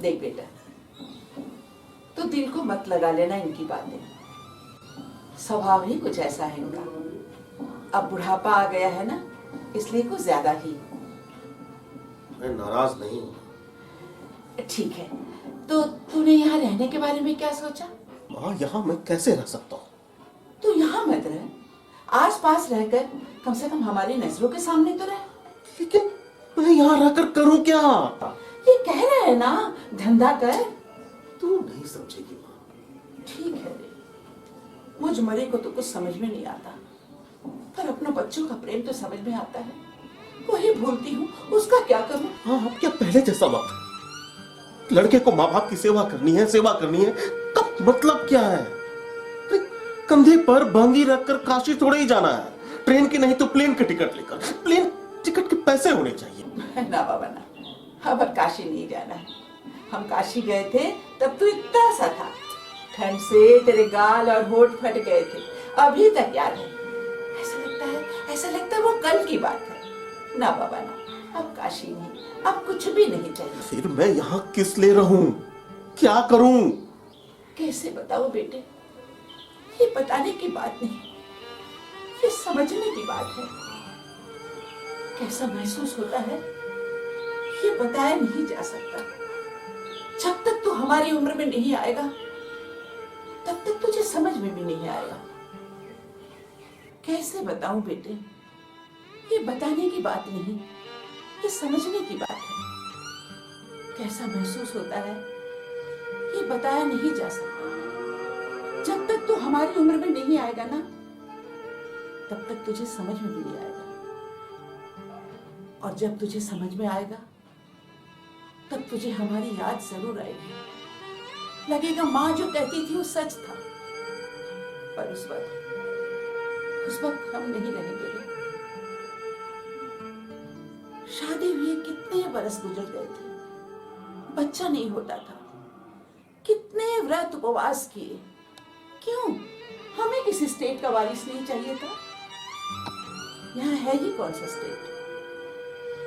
देख बेटा, तो दिल को मत लगा लेना इनकी बातें, स्वभाव ही कुछ ऐसा है इनका। अब बुढ़ापा आ गया है ना, इसलिए कुछ ज्यादा ही। मैं नाराज नहीं हूँ। ठीक है, तो तूने यहाँ रहने के बारे में क्या सोचा? माँ, यहाँ मैं कैसे रह सकता हूँ? तू यहाँ मत रह, आस पास रहकर कम से कम हमारी नजरों के सामने तो रह। लेकिन मैं यहाँ रहकर करूँ क्या? ये कह रहे हैं ना, धंधा कर। तू नहीं समझेगी माँ। ठीक है रे, मुझ मरे को तो कुछ समझ में नहीं आता, पर अपनों बच्चों का प्रेम तो समझ में आता है। वही भूलती हूँ, उसका क्या करूँ? हाँ, अब क्या पहले जैसा वक्त? लड़के को माँ बाप की सेवा करनी है, कब मतलब क्या है? अरे, कंधे पर बांगी रखकर काशी थोड़े ही जाना है। ट्रेन की नहीं तो प्लेन की टिकट लेकर। प्लेन टिकट के पैसे होने चाहिए। ना बाबा ना, अब काशी नहीं जाना है। हम काशी गए थे तब तू इतना सा था, ठंड से तेरे गाल और होठ फट गए थे, अभी तक याद है। ऐसा लगता है वो कल की बात है। ना बाबा ना, अब काशी नहीं, अब कुछ भी नहीं चाहिए। फिर मैं यहाँ किस लिए रहूं? क्या करूं? कैसे बताओ बेटे, ये बताने की बात नहीं, ये समझने की बात है। कैसा महसूस होता है ये बताया नहीं जा सकता। जब तक तू हमारी उम्र में नहीं आएगा तब तक तुझे समझ में भी नहीं आएगा। कैसे बताऊं बेटे, ये बताने की बात नहीं, ये समझने की बात है। कैसा महसूस होता है ये बताया नहीं जा सकता। जब तक तू हमारी उम्र में नहीं आएगा ना, तब तक तुझे समझ में भी नहीं आएगा, और जब तुझे समझ में आएगा तब तुझे हमारी याद जरूर आएगी। लगेगा माँ जो कहती थी वो सच था, पर उस वक्त हम नहीं रहेंगे। शादी हुए कितने बरस गुजर गए थे, बच्चा नहीं होता था, कितने व्रत उपवास किए। क्यों? हमें किसी स्टेट का वारिस नहीं चाहिए था। यहाँ है ही कौन सा स्टेट,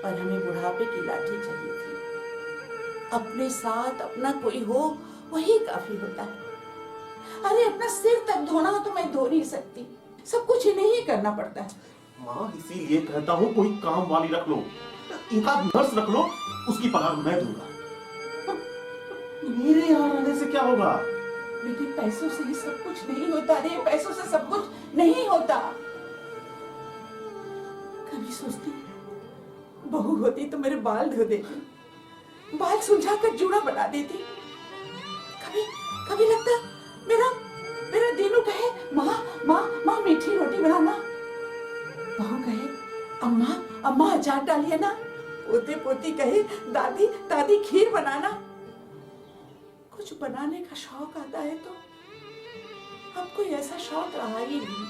पर हमें बुढ़ापे की लाठी चाहिए थी। अपने साथ अपना कोई हो वही काफी होता है। अरे अपना सिर तक धोना हो तो मैं धो नहीं सकती, सब कुछ इन्हें ही करना पड़ता है। माँ, इसीलिए कहता हूँ कोई काम वाली रख लो, एक आध नर्स रख लो, उसकी पगार मैं दूंगा। मेरे यहाँ रहने से क्या होगा? लेकिन पैसों से ही सब कुछ नहीं होता रे, पैसों से सब कुछ नहीं होता। कभी सोचती बहू होती तो मेरे बाल धो देती, बाल सुलझा कर जूड़ा बना देती। कभी लगता मेरा दीनू कहे माँ माँ माँ मीठी रोटी बनाना, बहू कहे अम्मा अम्मा अचार डालिए ना, पोते पोती कहे दादी दादी खीर बनाना। कुछ बनाने का शौक आता है तो अब कोई ऐसा शौक रहा ही नहीं।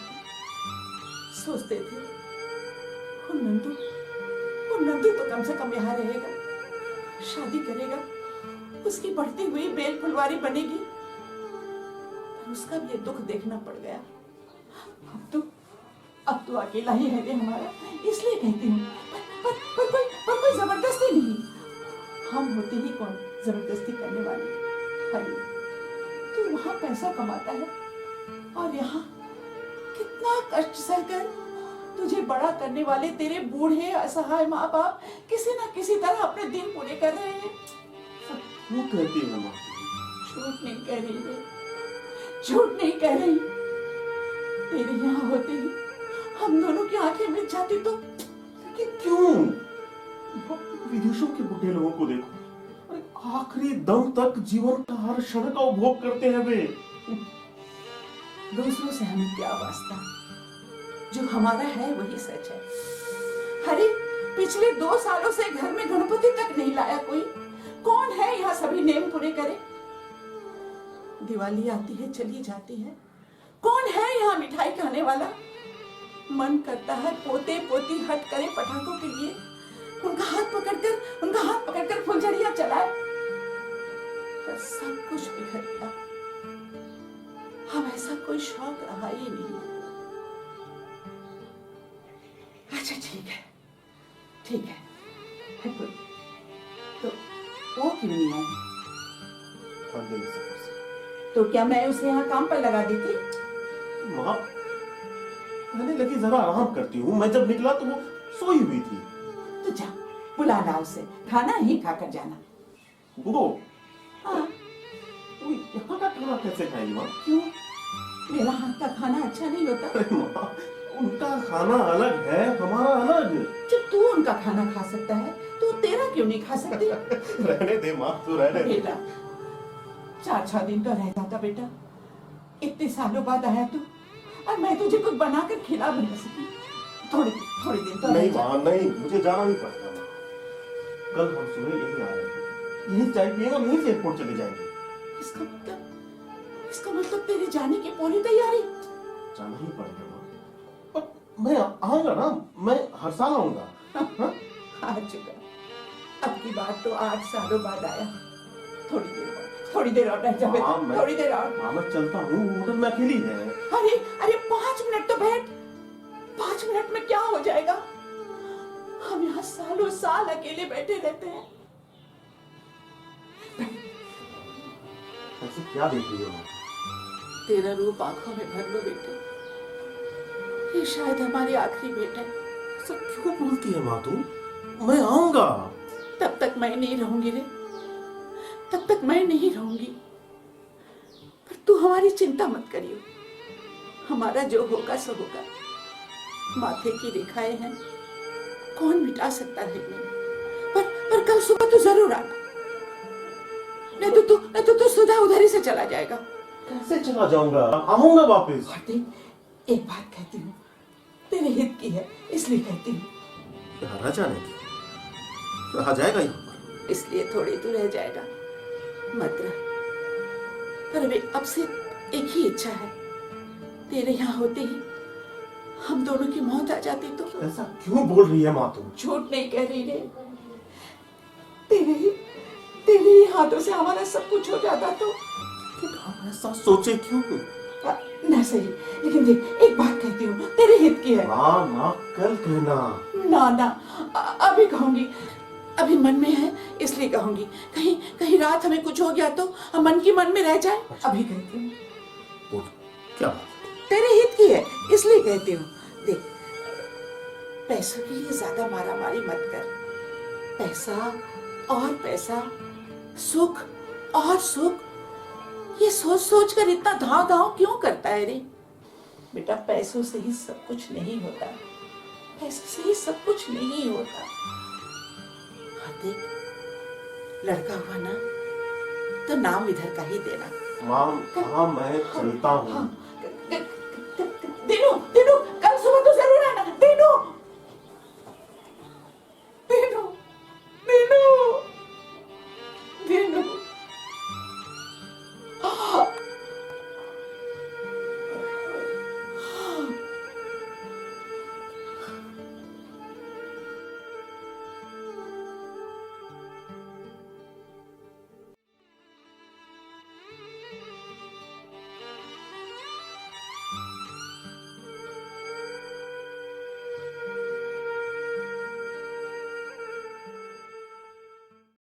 सोचते थे वो नंदू तो कम से कम यहाँ रहेगा, शादी करेगा, उसकी बढ़ती हुई बेल फुलवारी बनेगी, पर उसका भी ये दुख देखना पड़ गया। अब तो अकेला ही है रे हमारा, इसलिए कहती हूँ, पर कोई जबरदस्ती नहीं। हम होते ही कौन जबरदस्ती करने वाले। अरे तू वहां पैसा कमाता है और यहाँ कितना कष्ट सहकर तुझे बड़ा करने वाले तेरे बूढ़े असहाय माँ बाप किसी न किसी तरह अपने दिन पूरे कर रहे हैं। वो कहती है माँ, झूठ नहीं कह रही है, झूठ नहीं कह रही। तेरे यहाँ होते ही हम दोनों की आंखें मिल जाती तो। लेकिन क्यों? विदेशों के बूढ़े लोगों को देखो, अरे आखिरी दम तक जीवन का हर क्षण का उपभोग करते हैं वे। दूसरों से हमें क्या वास्ता, जो हमारा है वही सच है। अरे पिछले 2 सालों से घर में गणपति तक नहीं लाया कोई। कौन है यहाँ सभी नेम पूरे करे? दिवाली आती है चली जाती है, कौन है यहाँ मिठाई खाने वाला? मन करता है पोते पोती हट करे पटाखों के लिए, उनका हाथ पकड़कर फुलझड़ियां चलाए, पर सब कुछ बिखर गया। अब ऐसा कोई शौक रहा ही नहीं। अच्छा ठीक है तो वो क्यों नहीं आई? थक गई सफर से। तो क्या मैं उसे यहाँ काम पर लगा दी थी? माँ कहने लगी जरा आराम करती हूँ, मैं जब निकला तो वो सोई हुई थी। तो जा बुलाना उसे, खाना ही खाकर जाना। वो हाँ। वो यहाँ का खाना कैसे खाएगी माँ? क्यों? मेरा हाथ का खाना अच्छा नहीं होता? अरे माँ, उनका खाना अलग है, हमारा अलग। जब तू उनका खाना खा सकता है तो तेरा क्यों नहीं खा सकती? रहने दे माँ, तू रहने दे। बेटा 4-6 दिन तो रह जाता बेटा, इतने सालों बाद आया तू, और मैं तुझे कुछ बनाकर खिला भी नहीं सकी। थोड़ी दिन तो नहीं रह जा। माँ नहीं, मुझे जाना नहीं पड़ता माँ। कल हम सुबह यहीं आ रहे हैं, यहीं चाय पिएंगे और यहीं से एयरपोर्ट चले जाएंगे। इसका मतलब तेरे जाने की पूरी तैयारी? जाना ही पड़ेगा माँ, पर मैं आऊंगा ना, मैं हर साल आऊंगा। हाँ? आ चुका, अब की बात तो 8 सालों बाद आया। थोड़ी देर और रह जा बेटा, हाँ, थोड़ी देर और। माँ मैं चलता हूँ, होटल में अकेली है। अरे 5 मिनट तो बैठ, 5 मिनट में क्या हो जाएगा? हम यहाँ सालों साल अकेले बैठे रहते हैं। ऐसे क्या देख रही हो माँ? तेरा रूप आंखों में भर लो बेटे, ये शायद हमारी आखिरी भेंट है। ऐसा क्यों बोलती है माँ तू? मैं आऊंगा। तब तक मैं नहीं रहूंगी रे, तब तक मैं नहीं रहूंगी। पर तू हमारी चिंता मत करियो, हमारा जो होगा सो होगा। माथे की रेखाएं हैं, कौन मिटा सकता है इन्हें? पर कल सुबह तू जरूर आना, नहीं तो तू सुधा उधर ही से चला जाएगा। कैसे चला जाऊंगा? आऊंगा वापस। और देख, एक बात कहती हूँ, तेरे हित की है इसलिए कहती हूँ। रह जाने की, रहा जाएगा यहाँ पर। इसलिए थोड़ी दूर रह जाएगा, मत रह। पर अभी अब से एक ही इच्छा है, तेरे यहाँ होते ही हम दोनों की मौत आ जाती तो। ऐसा क्यों बोल रही है माँ तुम? झूठ नहीं कह रही रे, तेरे ही हाथों से हमारा सब कुछ हो जाता तो। हम ऐसा सोचे क्यों? ना सही, लेकिन देख एक बात कहती हूँ, तेरे हित की है। माँ माँ कल कहना। ना अभी कहूंगी, अभी मन में है इसलिए कहूंगी। कहीं रात हमें कुछ हो गया तो हम मन की मन में रह जाए। अभी कहती हूँ। बोल, क्या बात? तेरे हित की है इसलिए कहती हूँ। देख, पैसों के लिए ज्यादा मारामारी मत कर। पैसा और पैसा, सुख और सुख, ये सोच सोच कर इतना धाव क्यों करता है रे? बेटा पैसों से ही सब कुछ नहीं होता, पैसों से ही सब कुछ नहीं होता। और देख, लड़का हुआ ना तो नाम इधर का ही देना। माँ मैं चलता हूँ। हाँ,